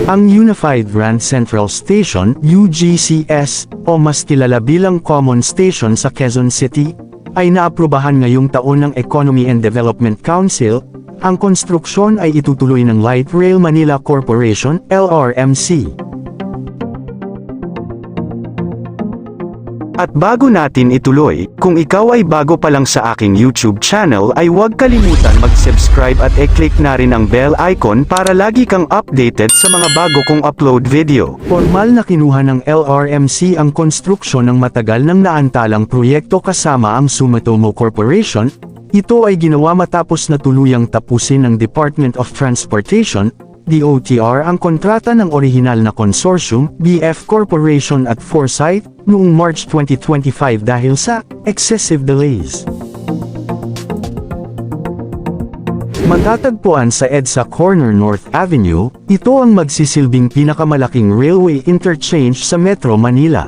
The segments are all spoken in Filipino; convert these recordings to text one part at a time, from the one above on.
Ang Unified Grand Central Station, UGCS, o mas kilala bilang Common Station sa Quezon City, ay naaprubahan ngayong taon ng Economy and Development Council. Ang konstruksyon ay itutuloy ng Light Rail Manila Corporation, LRMC. At bago natin ituloy, kung ikaw ay bago pa lang sa aking YouTube channel ay huwag kalimutan mag-subscribe at i-click na rin ang bell icon para lagi kang updated sa mga bago kong upload video. Formal na kinuha ng LRMC ang konstruksyon ng matagal ng naantalang proyekto kasama ang Sumitomo Corporation. Ito ay ginawa matapos na tuluyang tapusin ng Department of Transportation, DOTR ang kontrata ng orihinal na consortium, BF Corporation at Foresight, noong March 2025 dahil sa excessive delays. Matatagpuan sa EDSA Corner North Avenue, ito ang magsisilbing pinakamalaking railway interchange sa Metro Manila.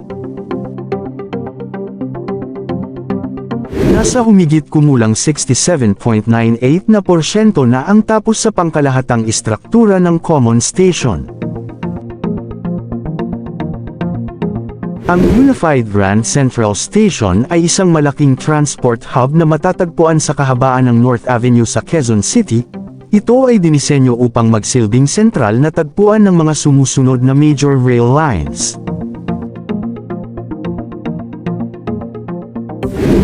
Nasa humigit kumulang 67.98% na ang tapos sa pangkalahatang istruktura ng Common Station. Ang Unified Grand Central Station ay isang malaking transport hub na matatagpuan sa kahabaan ng North Avenue sa Quezon City. Ito ay dinisenyo upang magsilbing sentral na tagpuan ng mga sumusunod na major rail lines.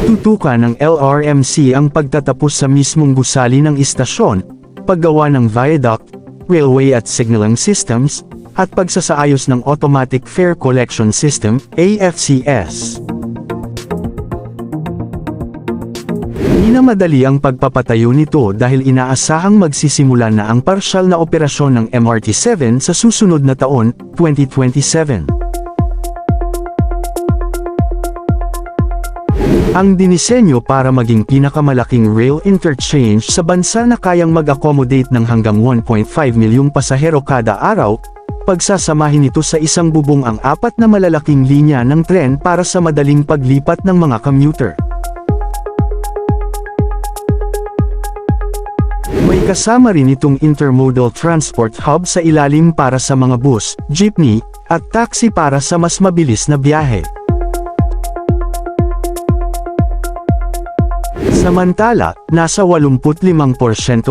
Tutukan ng LRMC ang pagtatapos sa mismong gusali ng istasyon, paggawa ng viaduct, railway at signaling systems, at pagsasaayos ng Automatic Fare Collection System, AFCS. Minamadali ang pagpapatayo nito dahil inaasahang magsisimula na ang parsyal na operasyon ng MRT-7 sa susunod na taon, 2027. Ang dinisenyo para maging pinakamalaking rail interchange sa bansa na kayang mag-accommodate ng hanggang 1.5 milyong pasahero kada araw, pagsasamahin ito sa isang bubong ang apat na malalaking linya ng tren para sa madaling paglipat ng mga commuter. May kasama rin itong intermodal transport hub sa ilalim para sa mga bus, jeepney, at taxi para sa mas mabilis na biyahe. Samantala, nasa 85%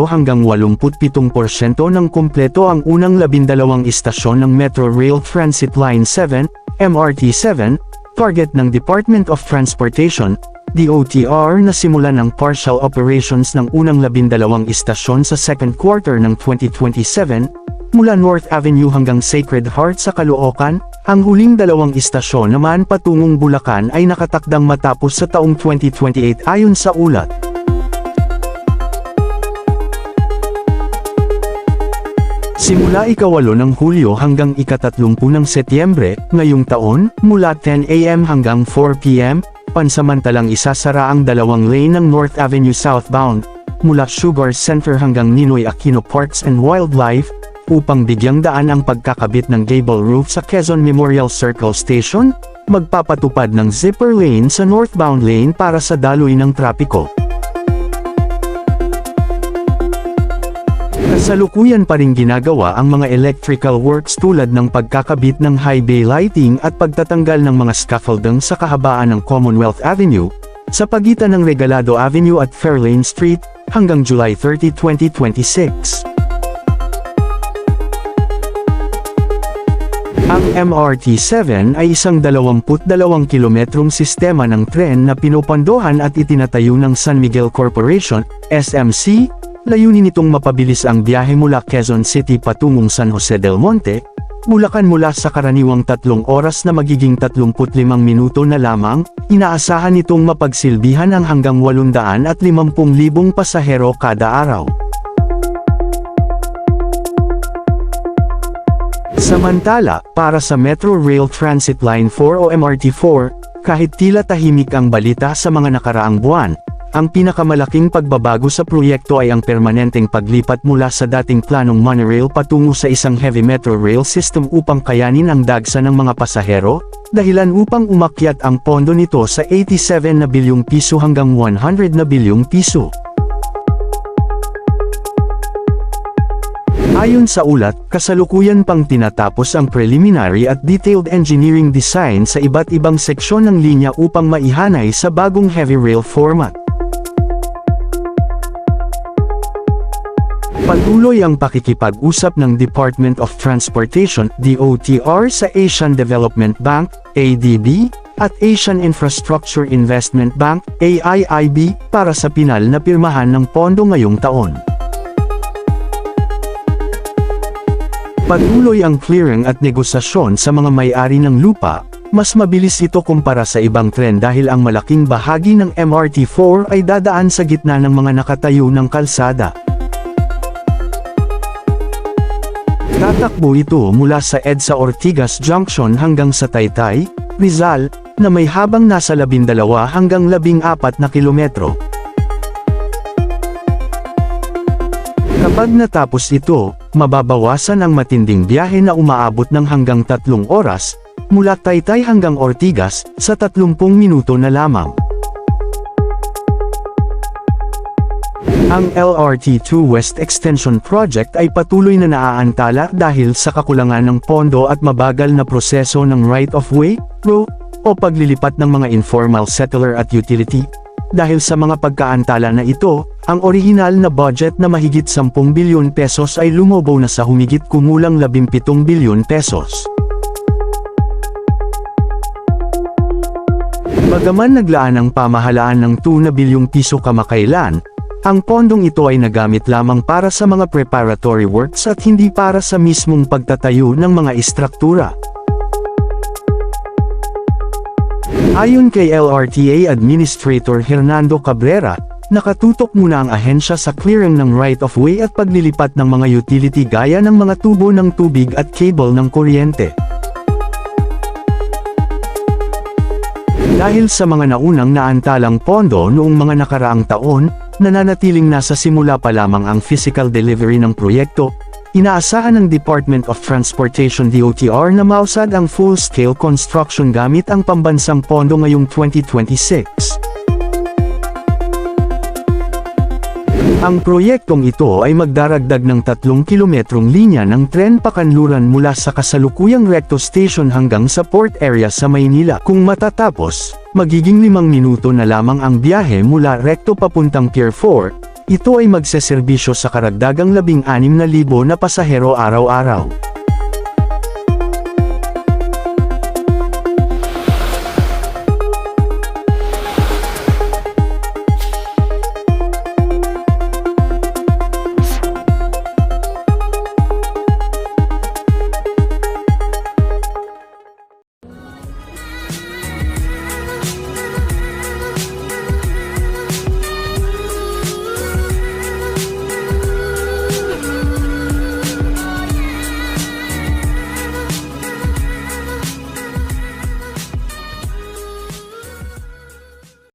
hanggang 87% ng kumpleto ang unang 12 istasyon ng Metro Rail Transit Line 7, MRT-7, target ng Department of Transportation, DOTR na simulan ng partial operations ng unang 12 istasyon sa second quarter ng 2027, mula North Avenue hanggang Sacred Heart sa Caloocan. Ang huling 2 istasyon naman patungong Bulacan ay nakatakdang matapos sa taong 2028 ayon sa ulat. Simula ika-8 ng Hulyo hanggang ika-30 ng Setyembre, ngayong taon, mula 10 AM hanggang 4 PM, pansamantalang isasara ang 2 lane ng North Avenue southbound, mula Sugar Center hanggang Ninoy Aquino Parks and Wildlife, upang bigyang daan ang pagkakabit ng gable roof sa Quezon Memorial Circle Station, magpapatupad ng zipper lane sa northbound lane para sa daloy ng trapiko. Kasalukuyan pa ring ginagawa ang mga electrical works tulad ng pagkakabit ng high bay lighting at pagtatanggal ng mga scaffolding sa kahabaan ng Commonwealth Avenue, sa pagitan ng Regalado Avenue at Fairlane Street, hanggang July 30, 2026. Ang MRT-7 ay isang 22 kilometrong sistema ng tren na pinopondohan at itinatayo ng San Miguel Corporation, SMC. Layunin nitong mapabilis ang biyahe mula Quezon City patungong San Jose del Monte, Bulacan mula sa karaniwang 3 oras na magiging 35 minuto na lamang. Inaasahan nitong mapagsilbihan ang hanggang 850,000 pasahero kada araw. Samantala, para sa Metro Rail Transit Line 4 o MRT-4, kahit tila tahimik ang balita sa mga nakaraang buwan, ang pinakamalaking pagbabago sa proyekto ay ang permanenteng paglipat mula sa dating planong monorail patungo sa isang heavy metro rail system upang kayanin ang dagsa ng mga pasahero, dahilan upang umakyat ang pondo nito sa 87 na bilyong piso hanggang 100 na bilyong piso. Ayon sa ulat, kasalukuyan pang tinatapos ang preliminary at detailed engineering design sa iba't ibang seksyon ng linya upang maihanay sa bagong heavy rail format. Patuloy ang pakikipag-usap ng Department of Transportation (DOTR) sa Asian Development Bank (ADB) at Asian Infrastructure Investment Bank (AIIB) para sa pinal na pirmahan ng pondo ngayong taon. Patuloy ang clearing at negosasyon sa mga may-ari ng lupa. Mas mabilis ito kumpara sa ibang tren dahil ang malaking bahagi ng MRT4 ay dadaan sa gitna ng mga nakatayo ng kalsada. Tatakbo ito mula sa EDSA Ortigas Junction hanggang sa Taytay, Rizal, na may habang nasa 12 hanggang 14 na kilometro. Kapag natapos ito, mababawasan ang matinding biyahe na umaabot ng hanggang 3 oras, mula Taytay hanggang Ortigas, sa 30 minuto na lamang. Ang LRT2 West Extension Project ay patuloy na naaantala dahil sa kakulangan ng pondo at mabagal na proseso ng right-of-way, ROW, o paglilipat ng mga informal settler at utility. Dahil sa mga pagkaantala na ito, ang orihinal na budget na mahigit 10 bilyon pesos ay lumobo na sa humigit kumulang 17 bilyon pesos. Bagaman naglaan ang pamahalaan ng 2 na bilyong piso kamakailan, ang pondong ito ay nagamit lamang para sa mga preparatory works at hindi para sa mismong pagtatayo ng mga istruktura. Ayon kay LRTA Administrator Hernando Cabrera, nakatutok muna ang ahensya sa clearing ng right-of-way at paglilipat ng mga utility gaya ng mga tubo ng tubig at cable ng kuryente. Dahil sa mga naunang naantalang pondo noong mga nakaraang taon, nananatiling nasa simula pa lamang ang physical delivery ng proyekto, inaasahan ng Department of Transportation DOTR na mausad ang full-scale construction gamit ang pambansang pondo ngayong 2026. Ang proyektong ito ay magdaragdag ng 3 kilometrong linya ng tren pakanluran mula sa kasalukuyang Recto Station hanggang sa port area sa Maynila. Kung matatapos, magiging 5 minuto na lamang ang biyahe mula Recto papuntang Pier 4, ito ay magseserbisyo sa karagdagang 16,000 na pasahero araw-araw.